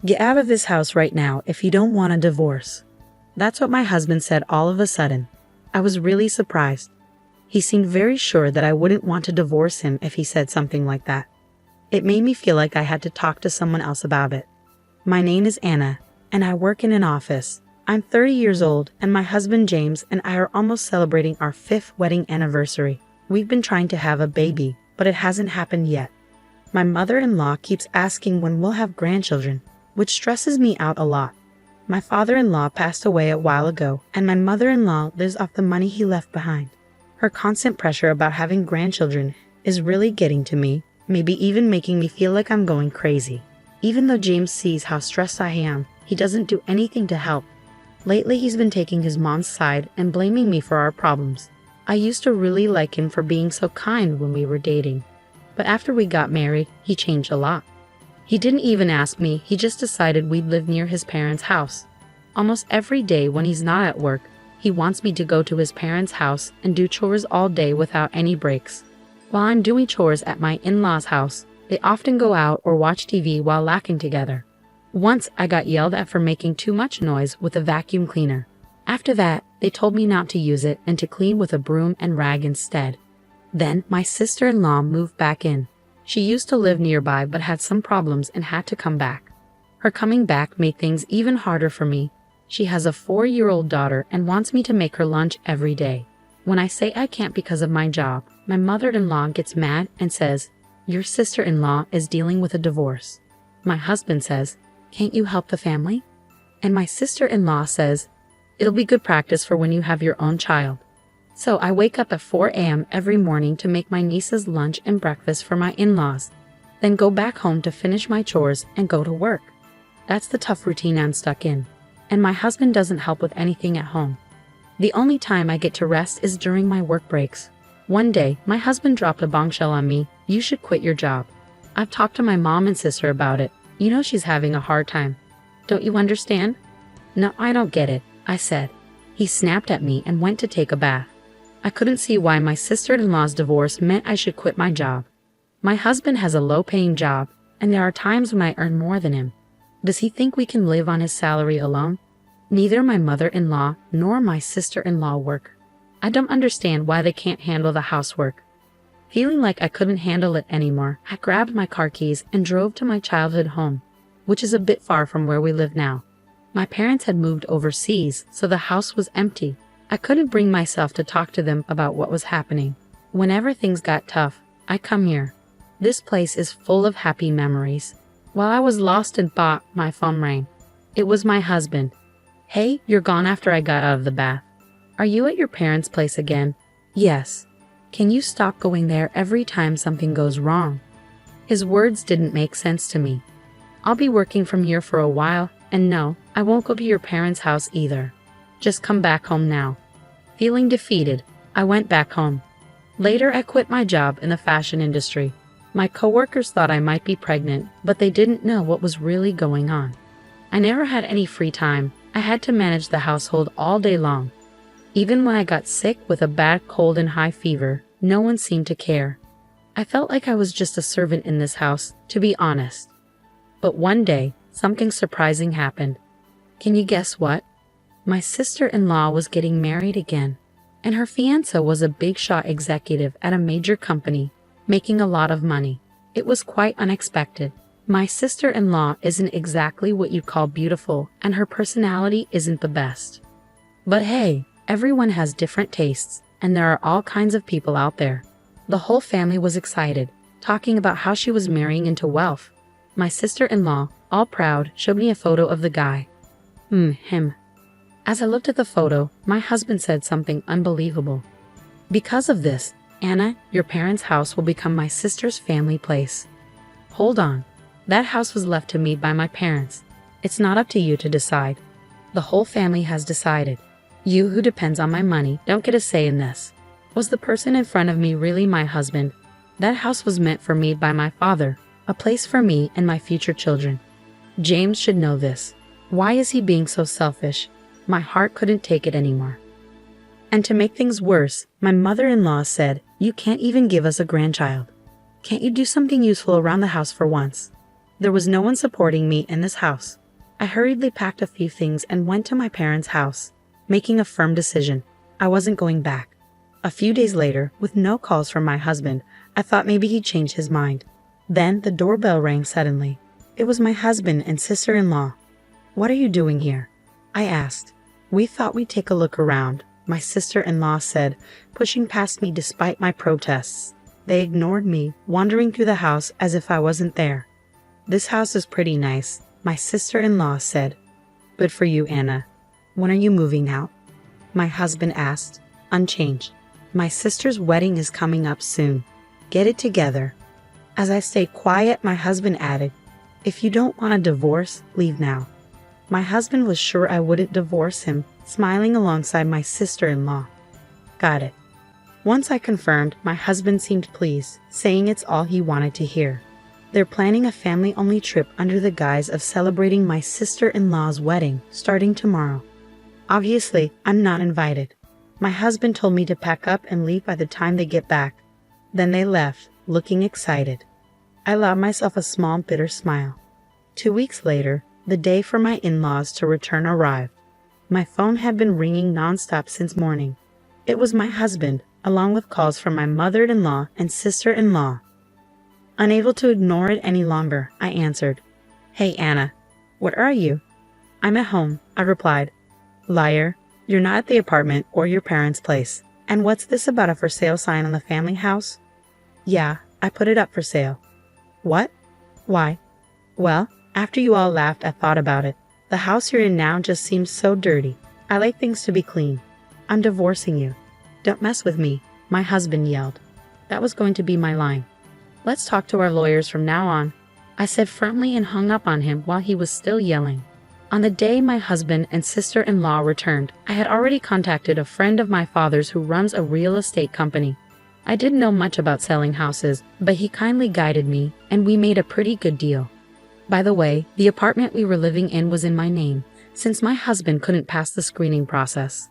Get out of this house right now if you don't want a divorce. That's what my husband said all of a sudden. I was really surprised. He seemed very sure that I wouldn't want to divorce him if he said something like that. It made me feel like I had to talk to someone else about it. My name is Anna, and I work in an office. I'm 30 years old, and my husband James and I are almost celebrating our 5th wedding anniversary. We've been trying to have a baby, but it hasn't happened yet. My mother-in-law keeps asking when we'll have grandchildren, which stresses me out a lot. My father-in-law passed away a while ago, and my mother-in-law lives off the money he left behind. Her constant pressure about having grandchildren is really getting to me, maybe even making me feel like I'm going crazy. Even though James sees how stressed I am, he doesn't do anything to help. Lately, he's been taking his mom's side and blaming me for our problems. I used to really like him for being so kind when we were dating. But after we got married, he changed a lot. He didn't even ask me, he just decided we'd live near his parents' house. Almost every day when he's not at work, he wants me to go to his parents' house and do chores all day without any breaks. While I'm doing chores at my in-laws' house, they often go out or watch TV while laughing together. Once I got yelled at for making too much noise with a vacuum cleaner. After that, they told me not to use it and to clean with a broom and rag instead. Then my sister-in-law moved back in. She used to live nearby but had some problems and had to come back. Her coming back made things even harder for me. She has a 4-year-old daughter and wants me to make her lunch every day. When I say I can't because of my job, my mother-in-law gets mad and says, "Your sister-in-law is dealing with a divorce." My husband says, "Can't you help the family?" And my sister-in-law says, "It'll be good practice for when you have your own child." So I wake up at 4 a.m. every morning to make my niece's lunch and breakfast for my in-laws, then go back home to finish my chores and go to work. That's the tough routine I'm stuck in. And my husband doesn't help with anything at home. The only time I get to rest is during my work breaks. One day, my husband dropped a bombshell on me: "You should quit your job." I've talked to my mom and sister about it. You know she's having a hard time. Don't you understand? No, I don't get it, I said. He snapped at me and went to take a bath. I couldn't see why my sister-in-law's divorce meant I should quit my job. My husband has a low-paying job, and there are times when I earn more than him. Does he think we can live on his salary alone? Neither my mother-in-law nor my sister-in-law work. I don't understand why they can't handle the housework. Feeling like I couldn't handle it anymore, I grabbed my car keys and drove to my childhood home, which is a bit far from where we live now. My parents had moved overseas, so the house was empty. I couldn't bring myself to talk to them about what was happening. Whenever things got tough, I come here. This place is full of happy memories. While I was lost in thought, my phone rang. It was my husband. "Hey, you're gone after I got out of the bath. Are you at your parents' place again?" "Yes." "Can you stop going there every time something goes wrong?" His words didn't make sense to me. "I'll be working from here for a while, and no, I won't go to your parents' house either. Just come back home now." Feeling defeated, I went back home. Later, I quit my job in the fashion industry. My coworkers thought I might be pregnant, but they didn't know what was really going on. I never had any free time. I had to manage the household all day long. Even when I got sick with a bad cold and high fever, no one seemed to care. I felt like I was just a servant in this house, to be honest. But one day, something surprising happened. Can you guess what? My sister-in-law was getting married again, and her fiancé was a big shot executive at a major company, making a lot of money. It was quite unexpected. My sister-in-law isn't exactly what you'd call beautiful, and her personality isn't the best. But hey, everyone has different tastes, and there are all kinds of people out there. The whole family was excited, talking about how she was marrying into wealth. My sister-in-law, all proud, showed me a photo of the guy. Him. As I looked at the photo, my husband said something unbelievable. "Because of this, Anna, your parents' house will become my sister's family place." Hold on. That house was left to me by my parents. It's not up to you to decide. The whole family has decided. You, who depends on my money, don't get a say in this. Was the person in front of me really my husband? That house was meant for me by my father, a place for me and my future children. James should know this. Why is he being so selfish? My heart couldn't take it anymore. And to make things worse, my mother-in-law said, "You can't even give us a grandchild. Can't you do something useful around the house for once?" There was no one supporting me in this house. I hurriedly packed a few things and went to my parents' house, making a firm decision. I wasn't going back. A few days later, with no calls from my husband, I thought maybe he'd changed his mind. Then the doorbell rang suddenly. It was my husband and sister-in-law. "What are you doing here?" I asked. "We thought we'd take a look around," my sister-in-law said, pushing past me despite my protests. They ignored me, wandering through the house as if I wasn't there. "This house is pretty nice," my sister-in-law said. "Good for you, Anna. When are you moving out?" My husband asked, unchanged. "My sister's wedding is coming up soon. Get it together." As I stayed quiet, my husband added, "If you don't want a divorce, leave now." My husband was sure I wouldn't divorce him, smiling alongside my sister-in-law. "Got it." Once I confirmed, my husband seemed pleased, saying it's all he wanted to hear. They're planning a family-only trip under the guise of celebrating my sister-in-law's wedding, starting tomorrow. Obviously, I'm not invited. My husband told me to pack up and leave by the time they get back. Then they left, looking excited. I allowed myself a small, bitter smile. 2 weeks later, the day for my in-laws to return arrived. My phone had been ringing nonstop since morning. It was my husband, along with calls from my mother-in-law and sister-in-law. Unable to ignore it any longer, I answered. "Hey, Anna. Where are you?" "I'm at home," I replied. "Liar. You're not at the apartment or your parents' place. And what's this about a for sale sign on the family house?" "Yeah, I put it up for sale." "What? Why?" "Well, after you all laughed, I thought about it. The house you're in now just seems so dirty. I like things to be clean. I'm divorcing you." "Don't mess with me," my husband yelled. That was going to be my line. "Let's talk to our lawyers from now on," I said firmly and hung up on him while he was still yelling. On the day my husband and sister-in-law returned, I had already contacted a friend of my father's who runs a real estate company. I didn't know much about selling houses, but he kindly guided me, and we made a pretty good deal. By the way, the apartment we were living in was in my name, since my husband couldn't pass the screening process.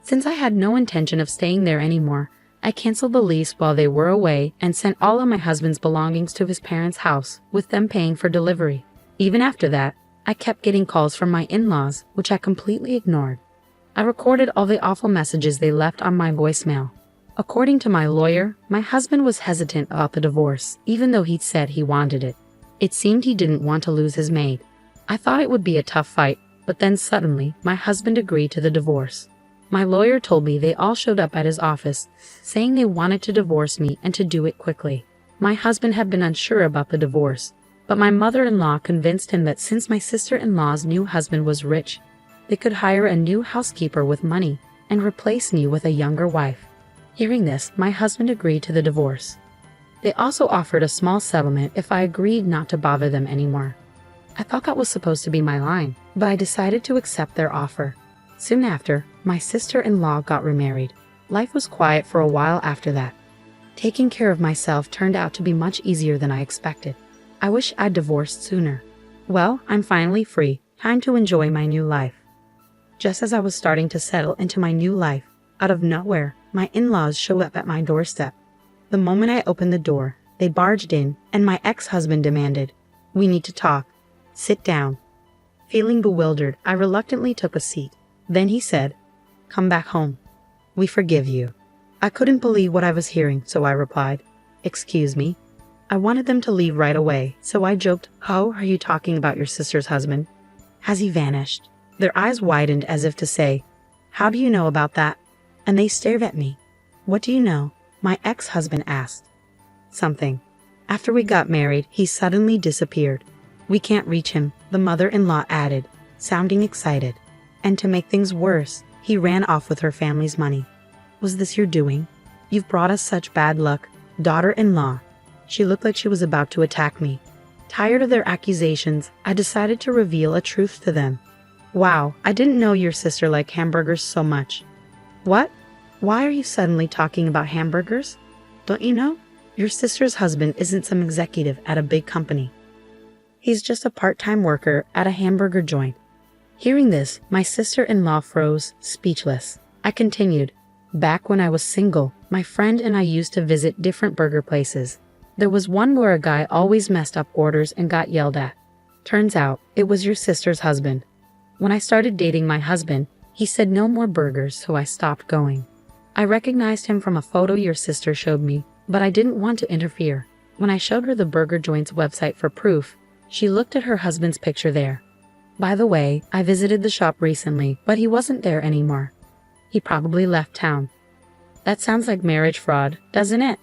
Since I had no intention of staying there anymore, I canceled the lease while they were away and sent all of my husband's belongings to his parents' house, with them paying for delivery. Even after that, I kept getting calls from my in-laws, which I completely ignored. I recorded all the awful messages they left on my voicemail. According to my lawyer, my husband was hesitant about the divorce, even though he'd said he wanted it. It seemed he didn't want to lose his maid. I thought it would be a tough fight, but then suddenly, my husband agreed to the divorce. My lawyer told me they all showed up at his office, saying they wanted to divorce me and to do it quickly. My husband had been unsure about the divorce, but my mother-in-law convinced him that since my sister-in-law's new husband was rich, they could hire a new housekeeper with money and replace me with a younger wife. Hearing this, my husband agreed to the divorce. They also offered a small settlement if I agreed not to bother them anymore. I thought that was supposed to be my line, but I decided to accept their offer. Soon after, my sister-in-law got remarried. Life was quiet for a while after that. Taking care of myself turned out to be much easier than I expected. I wish I'd divorced sooner. Well, I'm finally free. Time to enjoy my new life. Just as I was starting to settle into my new life, out of nowhere, my in-laws showed up at my doorstep. The moment I opened the door, they barged in, and my ex-husband demanded, "We need to talk. Sit down." Feeling bewildered, I reluctantly took a seat. Then he said, "Come back home. We forgive you." I couldn't believe what I was hearing, so I replied, "Excuse me?" I wanted them to leave right away, so I joked, "How are you talking about your sister's husband? Has he vanished?" Their eyes widened as if to say, "How do you know about that?" And they stared at me. "What do you know?" my ex-husband asked. "Something. After we got married, he suddenly disappeared. We can't reach him," the mother-in-law added, sounding excited. "And to make things worse, he ran off with her family's money." "Was this your doing? You've brought us such bad luck, daughter-in-law." She looked like she was about to attack me. Tired of their accusations, I decided to reveal a truth to them. "Wow, I didn't know your sister liked hamburgers so much." "What? Why are you suddenly talking about hamburgers? Don't you know? Your sister's husband isn't some executive at a big company. He's just a part-time worker at a hamburger joint." Hearing this, my sister-in-law froze, speechless. I continued, "Back when I was single, my friend and I used to visit different burger places. There was one where a guy always messed up orders and got yelled at. Turns out, it was your sister's husband. When I started dating my husband, he said no more burgers, so I stopped going. I recognized him from a photo your sister showed me, but I didn't want to interfere. When I showed her the burger joint's website for proof, she looked at her husband's picture there. By the way, I visited the shop recently, but he wasn't there anymore. He probably left town. That sounds like marriage fraud, doesn't it?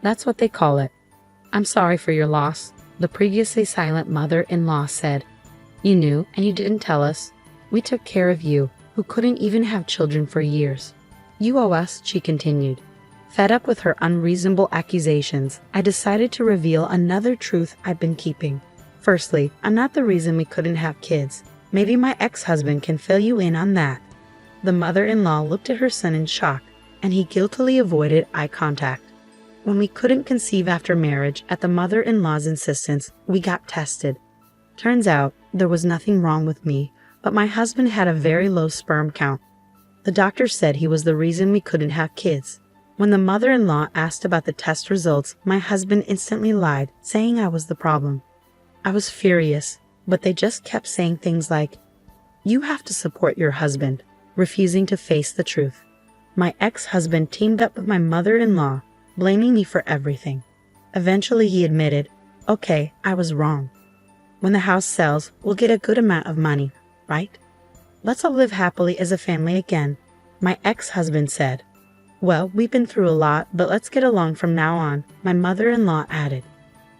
That's what they call it. I'm sorry for your loss, the previously silent mother-in-law said. You knew, and you didn't tell us. We took care of you, who couldn't even have children for years. You owe us, she continued. Fed up with her unreasonable accusations, I decided to reveal another truth I've been keeping. Firstly, I'm not the reason we couldn't have kids. Maybe my ex-husband can fill you in on that. The mother-in-law looked at her son in shock, and he guiltily avoided eye contact. When we couldn't conceive after marriage, at the mother-in-law's insistence, we got tested. Turns out, there was nothing wrong with me, but my husband had a very low sperm count. The doctor said he was the reason we couldn't have kids. When the mother-in-law asked about the test results, my husband instantly lied, saying I was the problem. I was furious, but they just kept saying things like, "You have to support your husband," refusing to face the truth. My ex-husband teamed up with my mother-in-law, blaming me for everything. Eventually he admitted, "Okay, I was wrong. When the house sells, we'll get a good amount of money, right? Let's all live happily as a family again," my ex-husband said. "Well, we've been through a lot, but let's get along from now on," my mother-in-law added.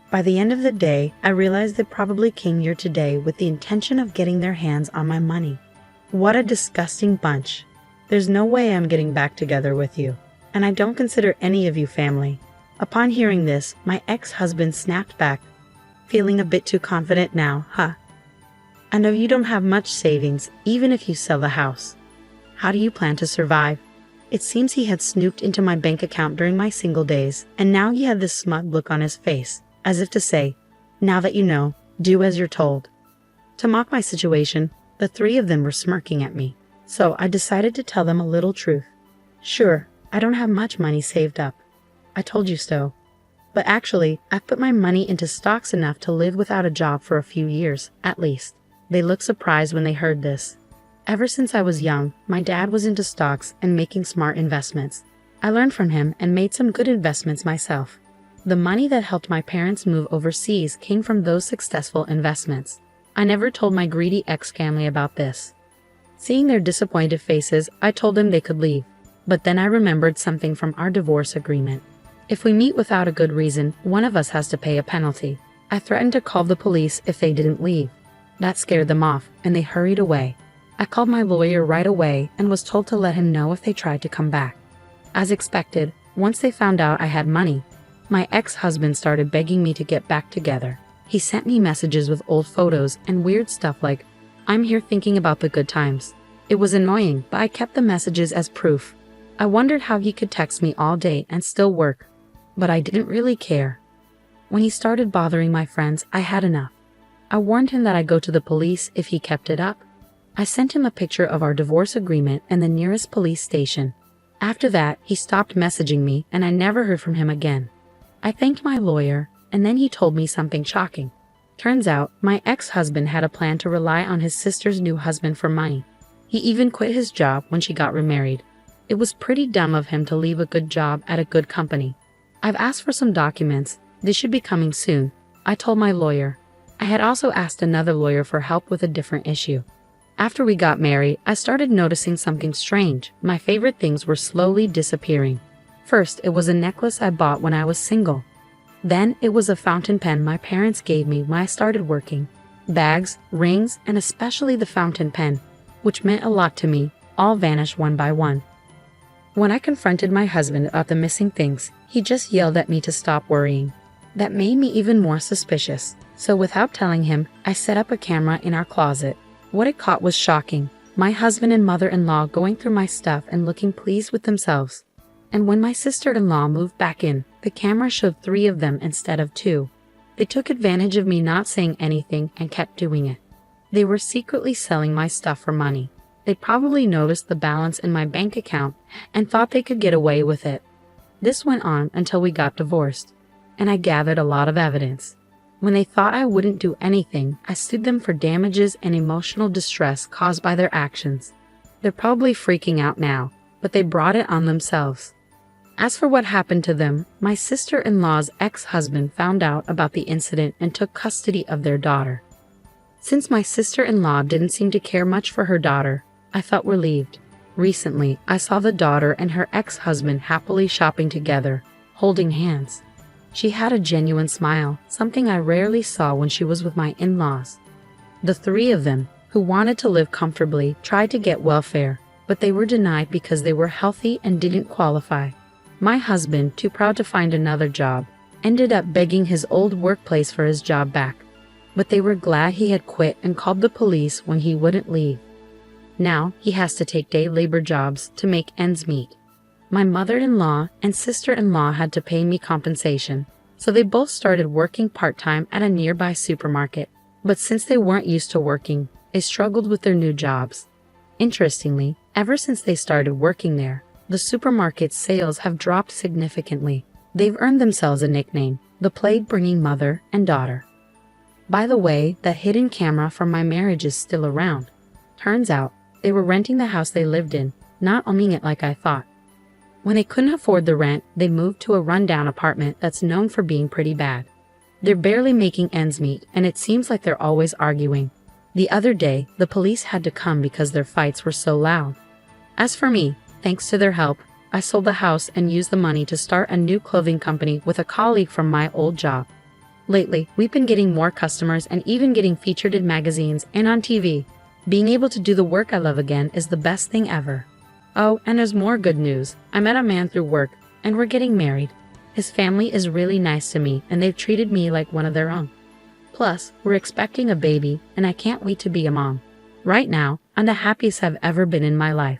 By the end of the day, I realized they probably came here today with the intention of getting their hands on my money. What a disgusting bunch. There's no way I'm getting back together with you, and I don't consider any of you family. Upon hearing this, my ex-husband snapped back, feeling a bit too confident now, huh? I know you don't have much savings, even if you sell the house. How do you plan to survive? It seems he had snooped into my bank account during my single days, and now he had this smug look on his face, as if to say, "Now that you know, do as you're told." To mock my situation, the three of them were smirking at me, so I decided to tell them a little truth. Sure, I don't have much money saved up. I told you so. But actually, I've put my money into stocks enough to live without a job for a few years, at least. They looked surprised when they heard this. Ever since I was young, my dad was into stocks and making smart investments. I learned from him and made some good investments myself. The money that helped my parents move overseas came from those successful investments. I never told my greedy ex-family about this. Seeing their disappointed faces, I told them they could leave. But then I remembered something from our divorce agreement. If we meet without a good reason, one of us has to pay a penalty. I threatened to call the police if they didn't leave. That scared them off, and they hurried away. I called my lawyer right away and was told to let him know if they tried to come back. As expected, once they found out I had money, my ex-husband started begging me to get back together. He sent me messages with old photos and weird stuff like, "I'm here thinking about the good times." It was annoying, but I kept the messages as proof. I wondered how he could text me all day and still work, but I didn't really care. When he started bothering my friends, I had enough. I warned him that I'd go to the police if he kept it up. I sent him a picture of our divorce agreement and the nearest police station. After that, he stopped messaging me and I never heard from him again. I thanked my lawyer, and then he told me something shocking. Turns out, my ex-husband had a plan to rely on his sister's new husband for money. He even quit his job when she got remarried. It was pretty dumb of him to leave a good job at a good company. I've asked for some documents. They should be coming soon, I told my lawyer. I had also asked another lawyer for help with a different issue. After we got married, I started noticing something strange. My favorite things were slowly disappearing. First, it was a necklace I bought when I was single. Then, it was a fountain pen my parents gave me when I started working. Bags, rings, and especially the fountain pen, which meant a lot to me, all vanished one by one. When I confronted my husband about the missing things, he just yelled at me to stop worrying. That made me even more suspicious, so without telling him, I set up a camera in our closet. What it caught was shocking. My husband and mother-in-law going through my stuff and looking pleased with themselves. And when my sister-in-law moved back in, the camera showed 3 of them instead of 2. They took advantage of me not saying anything and kept doing it. They were secretly selling my stuff for money. They probably noticed the balance in my bank account and thought they could get away with it. This went on until we got divorced. and I gathered a lot of evidence. When they thought I wouldn't do anything, I sued them for damages and emotional distress caused by their actions. They're probably freaking out now, but they brought it on themselves. As for what happened to them, my sister-in-law's ex-husband found out about the incident and took custody of their daughter. Since my sister-in-law didn't seem to care much for her daughter, I felt relieved. Recently, I saw the daughter and her ex-husband happily shopping together, holding hands. She had a genuine smile, something I rarely saw when she was with my in-laws. The three of them, who wanted to live comfortably, tried to get welfare, but they were denied because they were healthy and didn't qualify. My husband, too proud to find another job, ended up begging his old workplace for his job back. But they were glad he had quit and called the police when he wouldn't leave. Now he has to take day labor jobs to make ends meet. My mother-in-law and sister-in-law had to pay me compensation, so they both started working part-time at a nearby supermarket. But since they weren't used to working, they struggled with their new jobs. Interestingly, ever since they started working there, the supermarket's sales have dropped significantly. They've earned themselves a nickname, the plague-bringing mother and daughter. By the way, that hidden camera from my marriage is still around. Turns out, they were renting the house they lived in, not owning it like I thought. When they couldn't afford the rent, they moved to a rundown apartment that's known for being pretty bad. They're barely making ends meet, and it seems like they're always arguing. The other day, the police had to come because their fights were so loud. As for me, thanks to their help, I sold the house and used the money to start a new clothing company with a colleague from my old job. Lately, we've been getting more customers and even getting featured in magazines and on TV. Being able to do the work I love again is the best thing ever. Oh, and there's more good news. I met a man through work, and we're getting married. His family is really nice to me, and they've treated me like one of their own. Plus, we're expecting a baby, and I can't wait to be a mom. Right now, I'm the happiest I've ever been in my life.